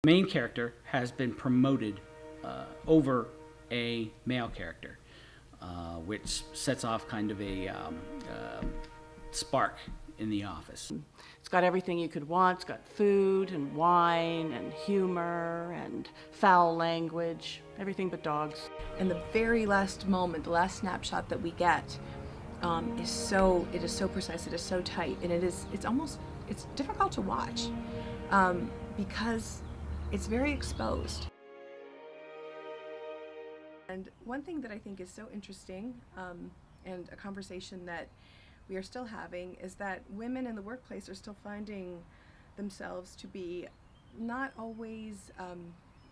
The main character has been promoted over a male character, which sets off kind of a spark in the office. It's got everything you could want. It's got food and wine and humor and foul language, everything but dogs. And the very last moment, the last snapshot that we get is so precise, it is so tight, and it's difficult to watch because it's very exposed. And one thing that I think is so interesting, and a conversation that we are still having, is that women in the workplace are still finding themselves to be not always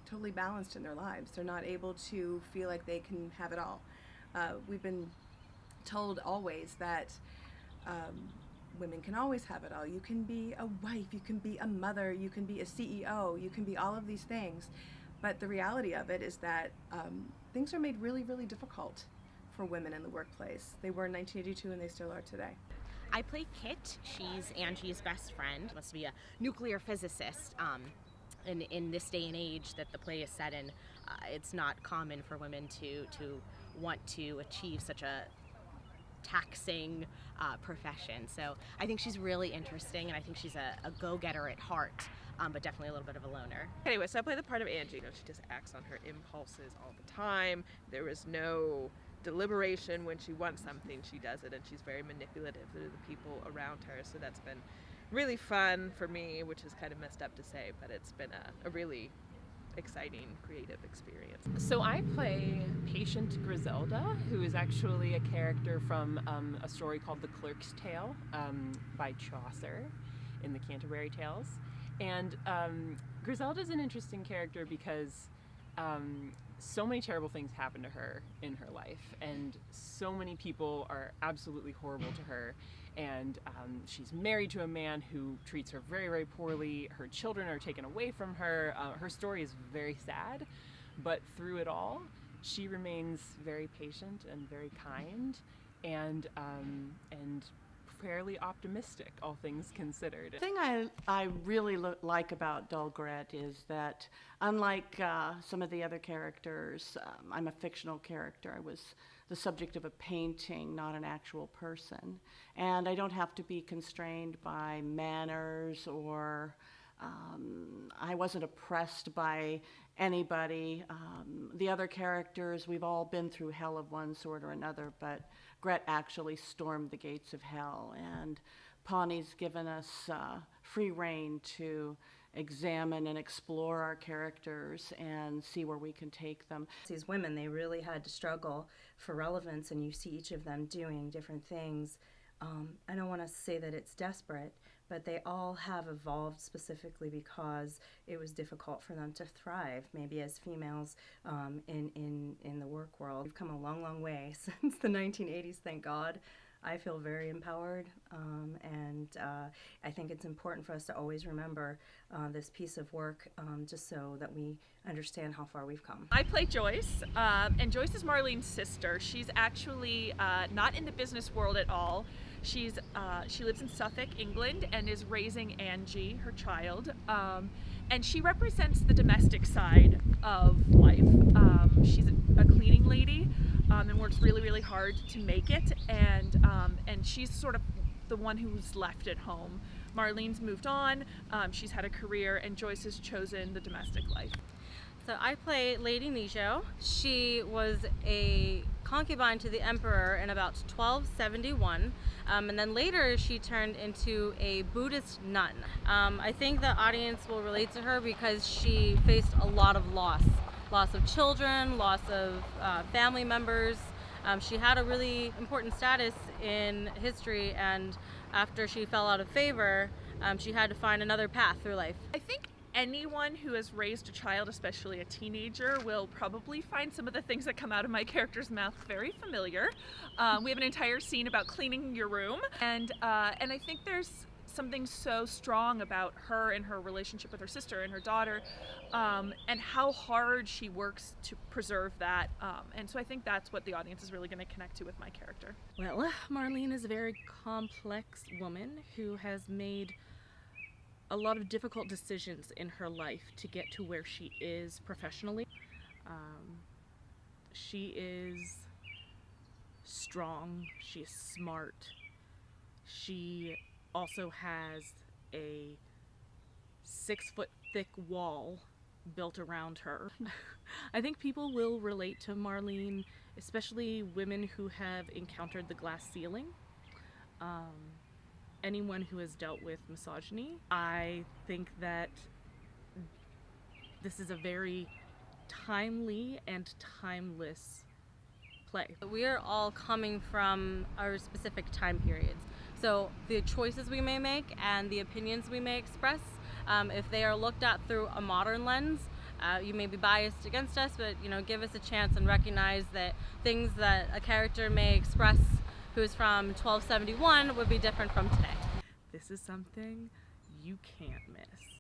totally balanced in their lives. They're not able to feel like they can have it all. We've been told always that women can always have it all. You can be a wife, you can be a mother, you can be a CEO, you can be all of these things. But the reality of it is that things are made really, really difficult for women in the workplace. They were in 1982 and they still are today. I play Kit. She's Angie's best friend. Must be a nuclear physicist. In this day and age that the play is set in, it's not common for women to want to achieve such a taxing profession. So I think she's really interesting, and I think she's a go-getter at heart, but definitely a little bit of a loner. Anyway, so I play the part of Angie. She just acts on her impulses all the time. There is no deliberation. When she wants something, she does it, and she's very manipulative to the people around her. So that's been really fun for me, which is kind of messed up to say, but it's been a really exciting, creative experience. So I play Patient Griselda, who is actually a character from a story called The Clerk's Tale by Chaucer in the Canterbury Tales. And Griselda's an interesting character because so many terrible things happen to her in her life, and so many people are absolutely horrible to her. And she's married to a man who treats her very, very poorly. Her children are taken away from her. Her story is very sad, but through it all, she remains very patient and very kind, and fairly optimistic, all things considered. The thing I really like about Dalgret is that, unlike some of the other characters, I'm a fictional character. I was the subject of a painting, not an actual person. And I don't have to be constrained by manners, or I wasn't oppressed by anybody. The other characters, we've all been through hell of one sort or another, but Gret actually stormed the gates of hell, and Pawnee's given us free rein to examine and explore our characters and see where we can take them. These women, they really had to struggle for relevance, and you see each of them doing different things. I don't want to say that it's desperate, but they all have evolved specifically because it was difficult for them to thrive, maybe as females in the work world. We've come a long, long way since the 1980s, thank God. I feel very empowered, and I think it's important for us to always remember this piece of work, just so that we understand how far we've come. I play Joyce, and Joyce is Marlene's sister. She's actually not in the business world at all. She lives in Suffolk, England, and is raising Angie, her child, and she represents the domestic side of life. She's a cleaning lady, and works really, really hard to make it, and she's sort of the one who's left at home. Marlene's moved on, she's had a career, and Joyce has chosen the domestic life. So I play Lady Nijo. She was a concubine to the emperor in about 1271, and then later she turned into a Buddhist nun. I think the audience will relate to her because she faced a lot of loss of children, loss of family members. She had a really important status in history, and after she fell out of favor, she had to find another path through life. I think anyone who has raised a child, especially a teenager, will probably find some of the things that come out of my character's mouth very familiar. We have an entire scene about cleaning your room, and I think there's something so strong about her and her relationship with her sister and her daughter, and how hard she works to preserve that. And so I think that's what the audience is really going to connect to with my character. Well, Marlene is a very complex woman who has made a lot of difficult decisions in her life to get to where she is professionally. She is strong, she is smart, she also has a 6-foot thick wall built around her. I think people will relate to Marlene, especially women who have encountered the glass ceiling. Anyone who has dealt with misogyny. I think that this is a very timely and timeless play. We are all coming from our specific time periods. So the choices we may make and the opinions we may express, if they are looked at through a modern lens, you may be biased against us, but give us a chance and recognize that things that a character may express who's from 1271 would be different from today. This is something you can't miss.